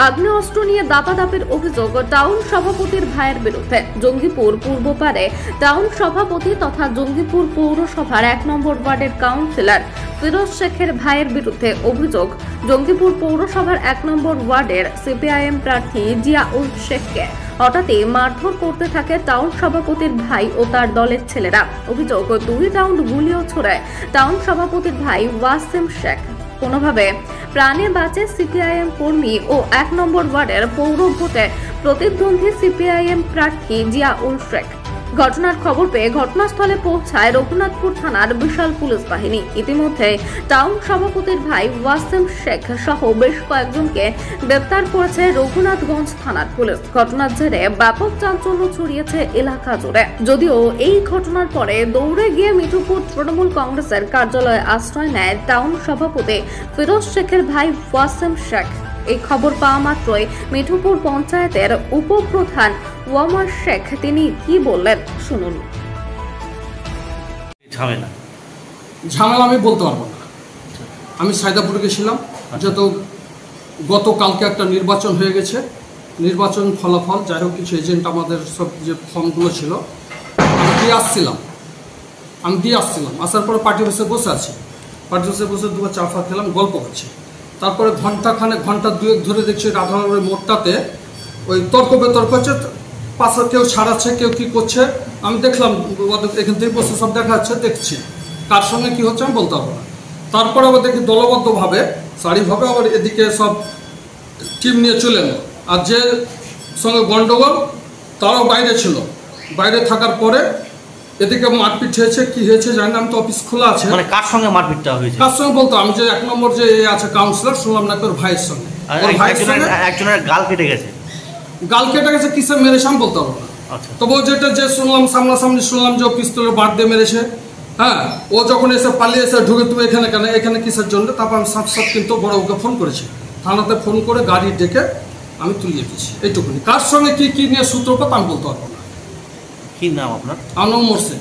আগ্নেয়াস্ত্র নিয়ে দাপাদাপির অভিযোগ টাউন সভাপতির ভাইয়ের বিরুদ্ধে। জঙ্গিপুর পূর্বপাড়ে টাউন সভাপতি তথা জঙ্গিপুর পৌরসভার 1 নম্বর ওয়ার্ডের কাউন্সিলর ফিরোজ শেখের ভাইয়ের বিরুদ্ধে অভিযোগ, জঙ্গিপুর পৌরসভার 1 নম্বর ওয়ার্ডের সিপিআইএম প্রার্থী জিয়াউল শেখকে হঠাৎই মারধর করতে থাকে টাউন সভাপতির ভাই ও তার দলের ছেলেরা। অভিযোগ, 2 রাউন্ড গুলিও ছোড়ায় টাউন সভাপতির ভাই ওয়াসিম শেখ। কোনোভাবে প্রাণে বাঁচে সিপিআইএম কর্মী ও 1 নম্বর ওয়ার্ডের পৌর ভোটে প্রতিদ্বন্দ্বী সিপিআইএম প্রার্থী জিয়াউল শেখ। ঘটনার খবর পেয়ে ঘটনাস্থলে পৌঁছায় রঘুনাথপুর থানার বিশাল পুলিশ বাহিনী। ইতিমধ্যে টাউন সভাপতির ভাই ওয়াসিম শেখ সহ বেশ কয়েকজনকে গ্রেপ্তার করেছে রঘুনাথগঞ্জ থানার পুলিশ। ঘটনার জেরে ব্যাপক চাঞ্চল্য ছড়িয়েছে এলাকা জুড়ে। যদিও এই ঘটনার পরে দৌড়ে গিয়ে মিঠুপুর তৃণমূল কংগ্রেসের কার্যালয়ে আশ্রয় নেয় টাউন সভাপতি ফিরোজ শেখের ভাই ওয়াসিম শেখ। এই খবর পাওয়া মাত্রই মিঠুপুর পঞ্চায়েতের উপপ্রধান ওয়ামার শেখ তিনি কি বললেন শুনুন। ঝামেলা আমি বলতে পারবো না। আমি সাইদাপুরে গেছিলাম, যেহেতু গতকালকে একটা নির্বাচন হয়ে গেছে, নির্বাচন ফলাফল যাই হোক কিছু এজেন্ট আমাদের সব যে ফর্মগুলো ছিল আমি দিয়ে আসছিলাম। আসার পরে পার্টি অফিসে বসে আছি, পার্টি অফিসে বসে 2 চা ফা খেলাম, গল্প করছি। তারপরে ঘন্টা 2 ধরে দেখছি রাধানগরের মোড়টাতে ওই তর্ক বিতর্ক হচ্ছে, পাশে কেউ ছাড়াচ্ছে, কেউ কি করছে। আমি দেখলাম এখান থেকে বসে সব দেখা যাচ্ছে, দেখছি কার সঙ্গে কি হচ্ছে আমি বলতে পারবো না। তারপরে আবার দেখি দলবদ্ধভাবে সারিভাবে আবার এদিকে সব টিম নিয়ে চলে এলো, আর যে সঙ্গে গন্ডগোল তারাও বাইরে ছিল। বাইরে থাকার পরে এদিকে মারপিট হয়েছে, কি হয়েছে জানি না, আমি তো অফিস খোলা আছে। মানে কার সঙ্গে মারপিটটা হয়েছে? কার সঙ্গে বলতো আমি যে 1 নম্বর যে আছে কাউন্সিলর, শুনলাম না তোর ভাইয়ের সঙ্গে। একজনের গাল কেটে গেছে। কিসে মেরেছে আমি বলতে পারবো না। তবে যেটা যে শুনলাম সামনাসামনি শুনলাম যে পিস্তলের বাদ দিয়ে মেরেছে। হ্যাঁ, ও যখন এসে পালিয়ে এসে ঢুকে তুমি এখানে কেন, এখানে কিসের জন্য? তারপর আমি সাথে কিন্তু বড় ওকে ফোন করেছি, থানাতে ফোন করে গাড়ি ডেকে আমি তুলিয়ে দিয়েছি। এইটুকুনি। কার সঙ্গে কি নিয়ে সূত্রপাত আমি বলতে পারবো না। কি নাম আপনার? আমার নাম মোরসে।